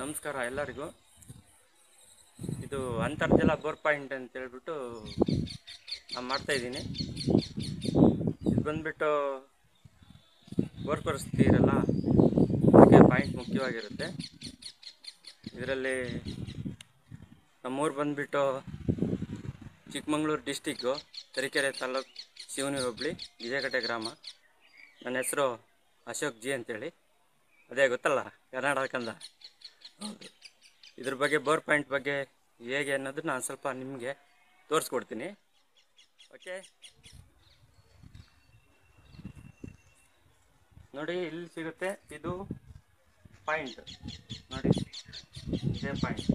ನಮಸ್ಕಾರ ಎಲ್ಲರಿಗೂ. ಇದು ಅಂತರ್ಜಲ ಬೋರ್ ಪಾಯಿಂಟ್ ಅಂತ ಹೇಳ್ಬಿಟ್ಟು ನಾನು ಮಾಡ್ತಾಯಿದ್ದೀನಿ. ಇದು ಬಂದ್ಬಿಟ್ಟು ಬೋರ್ ಕೊರೆಸ್ತೀರಲ್ಲ, ಅದಕ್ಕೆ ಪಾಯಿಂಟ್ ಮುಖ್ಯವಾಗಿರುತ್ತೆ. ಇದರಲ್ಲಿ ನಮ್ಮೂರು ಬಂದ್ಬಿಟ್ಟು ಚಿಕ್ಕಮಗಳೂರು ಡಿಸ್ಟಿಕ್ಕು, ತರೀಕೆರೆ ತಾಲೂಕು, ಶಿವನಿ ಹೋಬಳಿ, ವಿಜಯಕಟ್ಟೆ ಗ್ರಾಮ. ನನ್ನ ಹೆಸರು ಅಶೋಕ್ ಜಿ ಅಂತೇಳಿ. ಅದೇ ಗೊತ್ತಲ್ಲ, ಕರ್ನಾಟಕ ಕಂದ. ಹೌದು. ಇದ್ರ ಬಗ್ಗೆ ಬೋರ್ ಪಾಯಿಂಟ್ ಬಗ್ಗೆ ಹೇಗೆ ಅನ್ನೋದು ನಾನು ಸ್ವಲ್ಪ ನಿಮಗೆ ತೋರಿಸ್ಕೊಡ್ತೀನಿ. ಓಕೆ, ನೋಡಿ ಇಲ್ಲಿ ಸಿಗುತ್ತೆ. ಇದು ಪಾಯಿಂಟ್ ನೋಡಿ, ಇದೇ ಪಾಯಿಂಟ್.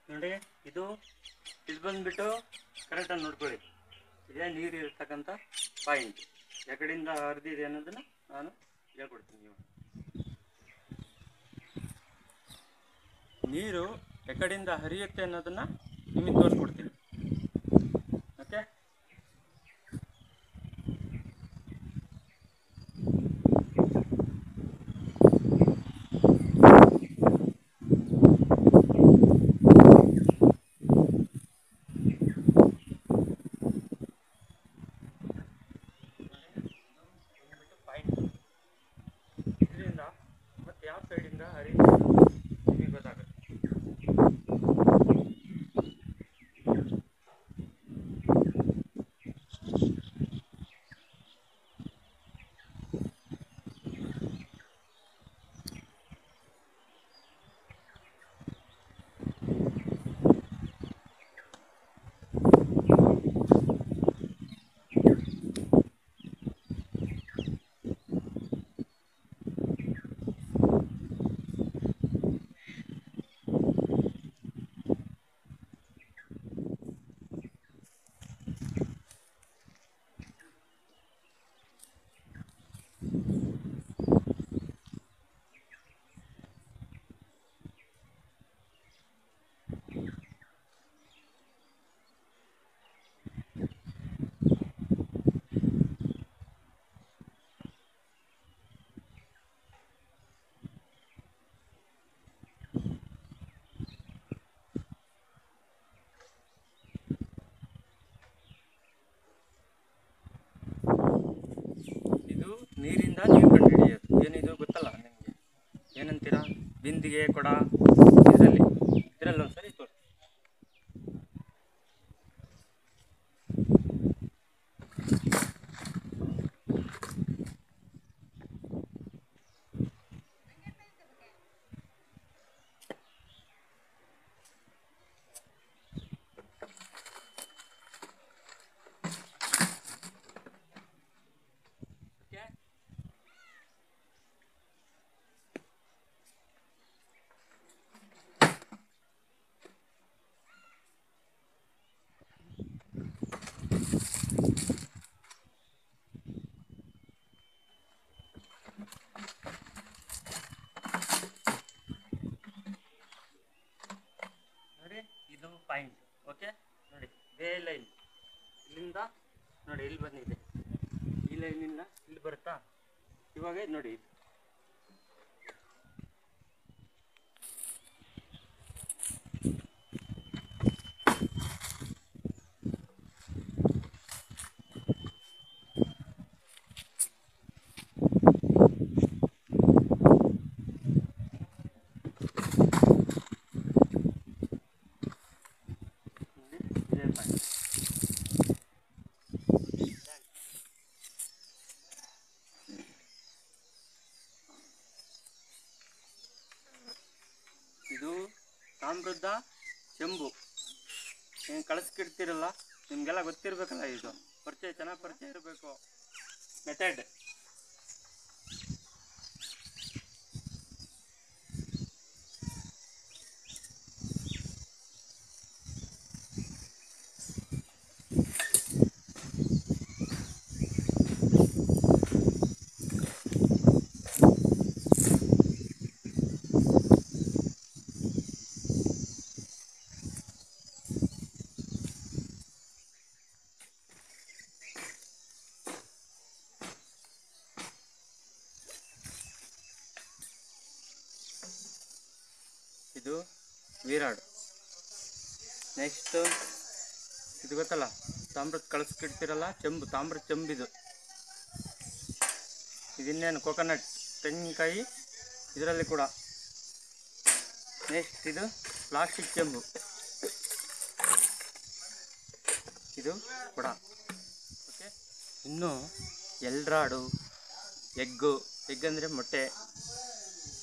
ನೋಡಿ, ಇದು ಬಂದ್ಬಿಟ್ಟು ಕರೆಕ್ಟಾಗಿ ನೋಡ್ಕೊಳ್ಳಿ. ಇದೇ ನೀರು ಇರ್ತಕ್ಕಂಥ ಪಾಯಿಂಟ್. ಎಕಡೆಯಿಂದ ಹರಿದಿದೆ ಅನ್ನೋದನ್ನು ನಾನು ಹೇಳ್ಕೊಡ್ತೀನಿ. ನೀರು ಎಕಡೆಯಿಂದ ಹರಿಯುತ್ತೆ ಅನ್ನೋದನ್ನು ನಿಮಗೆ ತೋರಿಸ್ಕೊಡ್ತೀನಿ. ಓಕೆ, ಇದರಿಂದ ಮತ್ತೆ ಯಾವ ಸೈಡಿಂದ ಹರಿಯುತ್ತೆ ನಿಮಗೆ ಗೊತ್ತಾಗುತ್ತೆ. ನೀರಿಂದ ನೀರು ಕಂಡುಹಿಡಿಯೋದು ಏನಿದು ಗೊತ್ತಲ್ಲ ನಿಮಗೆ? ಏನಂತೀರಾ? ಬಿಂದಿಗೆ, ಕೊಡ, ಇದರಲ್ಲಿ ಒಂದ್ಸರಿ ತೋರಿಸಿ. ನೋಡಿ, ಇದು ಪಾಯಿಂಟ್. ಓಕೆ, ನೋಡಿ ಇದೇ ಲೈನ್. ಇಲ್ಲಿಂದ ನೋಡಿ ಇಲ್ಲಿ ಬಂದಿದೆ. ಈ ಲೈನಿಂದ ಇಲ್ಲಿ ಬರುತ್ತಾ? ಇವಾಗ ನೋಡಿ, ತಾಮ್ರದ ಚೆಂಬು ನೀವು ಕಳಿಸ್ಕಿಡ್ತೀರಲ್ಲ, ನಿಮಗೆಲ್ಲ ಗೊತ್ತಿರಬೇಕಲ್ಲ, ಇದು ಪರಿಚಯ ಚೆನ್ನಾಗಿ ಪರಿಚಯ ಇರಬೇಕು ಮೆಥಡ್. ಇದು ವೀರಾಡ್. ನೆಕ್ಸ್ಟ್ ಇದು ಗೊತ್ತಲ್ಲ, ತಾಮ್ರದ ಕಳಿಸ್ಕಿಡ್ತೀರಲ್ಲ ಚೆಂಬು, ತಾಮ್ರದ ಚೆಂಬಿದು. ಇದನ್ನೇನು ಕೊಕೊನಟ್ ತೆಂಗಿನಕಾಯಿ ಇದರಲ್ಲಿ ಕೂಡ. ನೆಕ್ಸ್ಟ್ ಇದು ಪ್ಲಾಸ್ಟಿಕ್ ಚೆಂಬು, ಇದು ಕೂಡ. ಓಕೆ, ಇನ್ನು ಎಲ್ರಾಡು, ಎಗ್ ಅಂದರೆ ಮೊಟ್ಟೆ,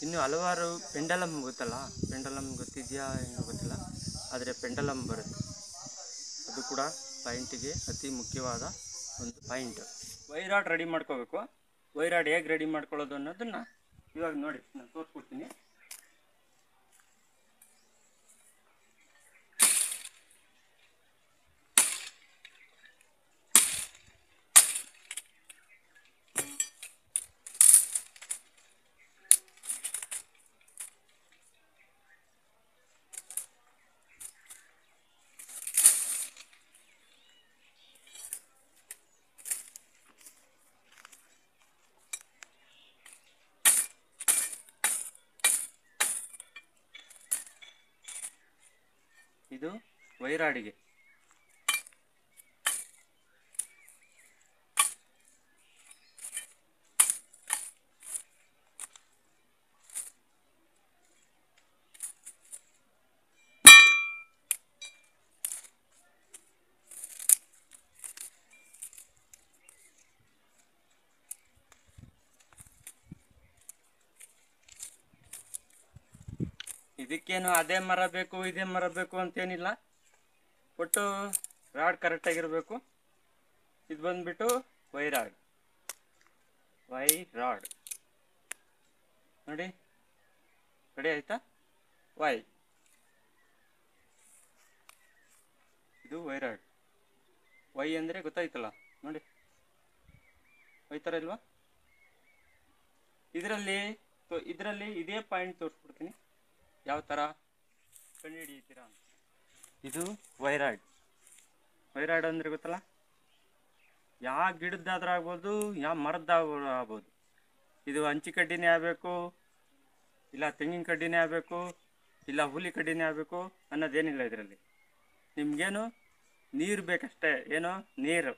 ಇನ್ನು ಹಲವಾರು ಪೆಂಡಲಮ್ ಗೊತ್ತಲ್ಲ, ಪೆಂಡಲಮ್ ಗೊತ್ತಿದೆಯಾ ಏನೋ ಗೊತ್ತಿಲ್ಲ, ಆದರೆ ಪೆಂಡಲಮ್ ಬರುತ್ತೆ, ಅದು ಕೂಡ ಪಾಯಿಂಟಿಗೆ ಅತಿ ಮುಖ್ಯವಾದ ಒಂದು ಪಾಯಿಂಟ್. ವೈರಾಡ್ ರೆಡಿ ಮಾಡ್ಕೋಬೇಕು. ವೈರಾಡ್ ಹೇಗೆ ರೆಡಿ ಮಾಡ್ಕೊಳ್ಳೋದು ಅನ್ನೋದನ್ನು ಇವಾಗ ನೋಡಿ ನಾನು ತೋರಿಸ್ಕೊಡ್ತೀನಿ. ಇದು ವೈರಾಡಿಗೆ. ಇದಕ್ಕೇನು ಅದೇ ಮರ ಬೇಕು ಇದೇ ಮರ ಬೇಕು ಅಂತೇನಿಲ್ಲ, ಒಟ್ಟು ರಾಡ್ ಕರೆಕ್ಟಾಗಿರಬೇಕು. ಇದು ಬಂದ್ಬಿಟ್ಟು ವೈರಾಡ್ ನೋಡಿ, ರೆಡಿ ಆಯ್ತಾ? ಇದು ವೈರಾಡ್. ವೈ ಅಂದರೆ ಗೊತ್ತಾಯ್ತಲ್ಲ ನೋಡಿ, ವೈ ಥರ ಇಲ್ವಾ? ಇದರಲ್ಲಿ ಇದೇ ಪಾಯಿಂಟ್ ತೋರಿಸ್ಬಿಡ್ತೀನಿ, ಯಾವ ಥರ ಕಂಡು ಹಿಡಿತೀರಾ ಅಂತ. ಇದು ವೈರಾಡ್ ಅಂದರೆ ಗೊತ್ತಲ್ಲ, ಯಾವ ಗಿಡದ್ದಾದ್ರೂ ಆಗ್ಬೋದು, ಯಾವ ಮರದ್ದಾದ್ರೂ ಆಗ್ಬೋದು. ಇದು ಹಂಚಿ ಕಡ್ಡಿನೇ ಆಗಬೇಕು, ಇಲ್ಲ ತೆಂಗಿನ ಕಡ್ಡಿನೇ ಆಗಬೇಕು, ಇಲ್ಲ ಹುಲಿ ಕಡ್ಡಿನೇ ಆಗಬೇಕು ಅನ್ನೋದೇನಿಲ್ಲ. ಇದರಲ್ಲಿ ನಿಮಗೇನು ನೀರು ಬೇಕಷ್ಟೇ, ಏನೋ ನೀರು.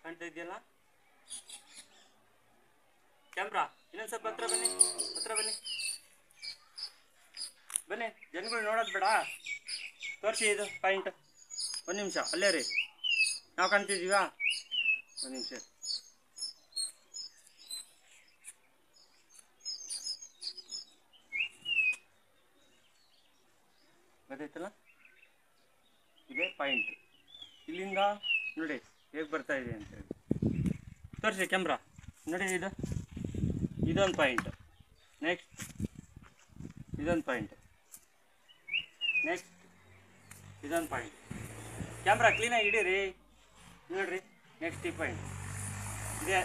ಕಾಣ್ತಾ ಇದೆಯಲ್ಲ ಕ್ಯಾಮ್ರಾ? ಇನ್ನೊಂದು ಸ್ವಲ್ಪ ಹತ್ರ ಬನ್ನಿ, ಜನಗಳು ನೋಡೋದು ಬೇಡ, ತೋರಿಸಿ ಇದು ಪಾಯಿಂಟ್. ಒಂದು ನಿಮಿಷ ಅಲ್ಲೇ ರೀ, ನಾವು ಕಾಣ್ತಿದ್ದೀವಾ? ಒಂದು ನಿಮಿಷ. ಗೊತ್ತಾಯ್ತಲ್ಲ, ಇದೇ ಪಾಯಿಂಟ್. ಇಲ್ಲಿಂದ ನೋಡಿ ಹೇಗೆ ಬರ್ತಾ ಇದೆ ಅಂತೇಳಿ ತೋರಿಸಿ ಕ್ಯಾಮ್ರಾ. ನೋಡಿ ಇದೊಂದು ಪಾಯಿಂಟ್, ನೆಕ್ಸ್ಟ್ ಇದೊಂದು ಪಾಯಿಂಟ್, ನೆಕ್ಸ್ಟ್ ಇದೊಂದು ಪಾಯಿಂಟ್. ಕ್ಯಾಮ್ರಾ ಕ್ಲೀನಾಗಿ ಹಿಡೀರಿ, ನೋಡಿರಿ. ನೆಕ್ಸ್ಟ್ ಈ ಪಾಯಿಂಟ್, ಇದೇ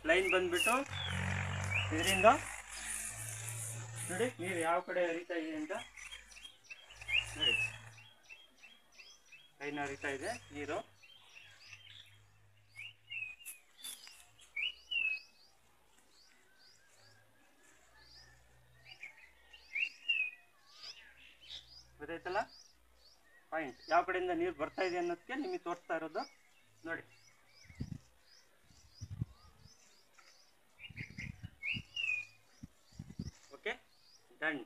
ಲೈನ್ ಬಂದುಬಿಟ್ಟು ಇದರಿಂದ ನೋಡಿ ನೀರು ಯಾವ ಕಡೆ ಹರಿತಾ ಇದೆ ಅಂತ ನೋಡಿ. ಲೈನ್ ಹರಿತಾ ಇದೆ ನೀರು. ಗೊತ್ತಾಯ್ತಲ್ಲ ಪಾಯಿಂಟ್, ಯಾವ ಕಡೆಯಿಂದ ನೀರು ಬರ್ತಾ ಇದೆ ಅನ್ನೋದಕ್ಕೆ ನಿಮಗೆ ತೋರಿಸ್ತಾ ಇರೋದು ನೋಡಿ. ಓಕೆ, ಡನ್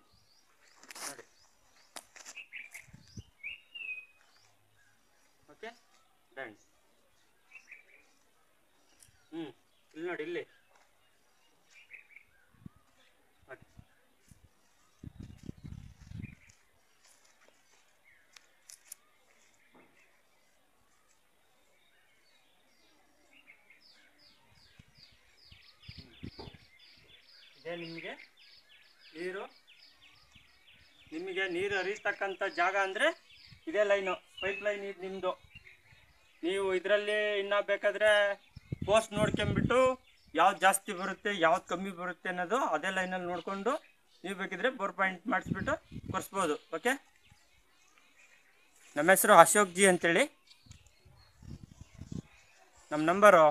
ನೋಡಿ. ಇಲ್ಲಿ ನೋಡಿ, ಇಲ್ಲಿ ಇದೇ ನಿಮಗೆ ನೀರು ಹರಿಸ್ತಕ್ಕಂಥ ಜಾಗ ಅಂದರೆ ಇದೇ ಲೈನು, ಪೈಪ್ ಲೈನ್ ಇದು ನಿಮ್ಮದು. ನೀವು ಇದರಲ್ಲಿ ಇನ್ನೂ ಬೇಕಾದರೆ ಪೋಸ್ಟ್ ನೋಡ್ಕೊಂಬಿಟ್ಟು ಯಾವ್ದು ಜಾಸ್ತಿ ಬರುತ್ತೆ ಯಾವ್ದು ಕಮ್ಮಿ ಬರುತ್ತೆ ಅನ್ನೋದು ಅದೇ ಲೈನಲ್ಲಿ ನೋಡಿಕೊಂಡು ನೀವು ಬೇಕಿದ್ರೆ ಬೋರ್ ಪಾಯಿಂಟ್ ಮಾಡಿಸ್ಬಿಟ್ಟು ಕೊರೆಸ್ಬೋದು. ಓಕೆ, ನಮ್ಮ ಹೆಸರು ಅಶೋಕ್ ಜಿ ಅಂತೇಳಿ. ನಮ್ಮ ನಂಬರು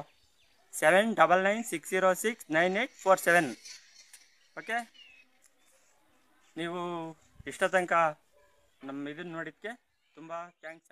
7996069847. ಓಕೆ, ನೀವು ಇಷ್ಟ ತನಕ ನಮ್ಮ ಇದನ್ನು ನೋಡಿದ್ದಕ್ಕೆ ತುಂಬ ಥ್ಯಾಂಕ್ಸ್.